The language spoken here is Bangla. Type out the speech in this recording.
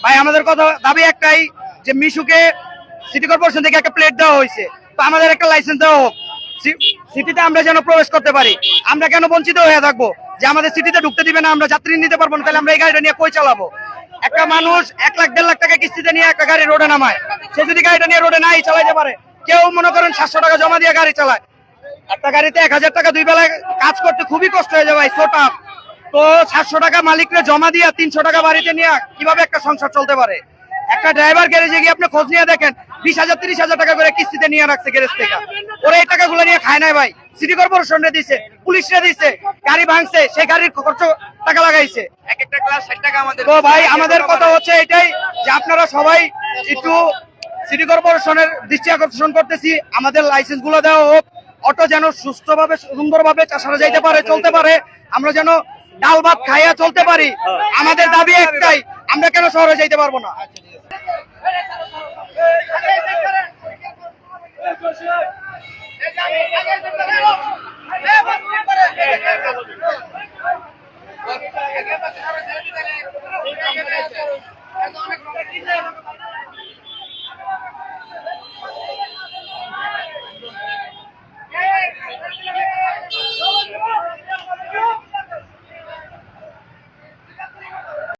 ভাই আমাদের কথা দাবি একটাই যে মিশুকে সিটি কর্পোরেশন থেকে একটা প্লেট দেওয়া হয়েছে, তো আমাদের একটা লাইসেন্স দেওয়া হোক, সিটিতে আমরা যেন প্রবেশ করতে পারি। আমরা কেন বঞ্চিত হয়ে থাকবো যে আমাদের সিটিতে ঢুকতে দিবে না, আমরা যাত্রী নিতে পারবো না, তাহলে আমরা এই গাড়িটা নিয়ে কই চালাবো? একটা মানুষ 1 লাখ 1.5 লাখ টাকা কিস্তিতে নিয়ে একটা গাড়ি রোডে নামায়, সে যদি গাড়িটা নিয়ে রোডে নাই চালাইতে পারে, কেউ মনে করেন 700 টাকা জমা দিয়ে গাড়ি চালায়, একটা গাড়িতে 1000 টাকা 2 বেলায় কাজ করতে খুবই কষ্ট হয়ে যায় ভাই, সোটা। তো 700 টাকা মালিকরে জমা দিয়ে 300 টাকা বাড়িতে নিয়ে কিভাবে একটা সংসার চলতে পারে? একটা ড্রাইভার গ্যারেজে গিয়ে আপনি খোঁজ নিয়ে দেখেন 20,000 30,000 টাকা করে কিস্তিতে নিয়ে রাখছে গ্যারেজ থেকে। ওরা এই টাকাগুলো নিয়ে খায় নাই ভাই, সিটি কর্পোরেশন রে দিছে, পুলিশরে দিছে, গাড়ি ভাঙছে, সেই গাড়ির খরচ টাকা লাগাইছে, এক একটা ক্লাস 60 টাকা আমাদের। তো ভাই আমাদের কথা হচ্ছে এটাই যে আপনারা সবাই একটু সিটি কর্পোরেশনের দৃষ্টি আকর্ষণ করতেছি, আমাদের লাইসেন্স গুলো দেওয়া হোক, অটো যেন সুস্থভাবে সুন্দরভাবে চাষারা যাইতে পারে, চলতে পারে, আমরা যেন ডাল ভাত খাইয়া চলতে পারি। আমাদের দাবি একটাই, আমরা কেন শহরে যাইতে পারবো না?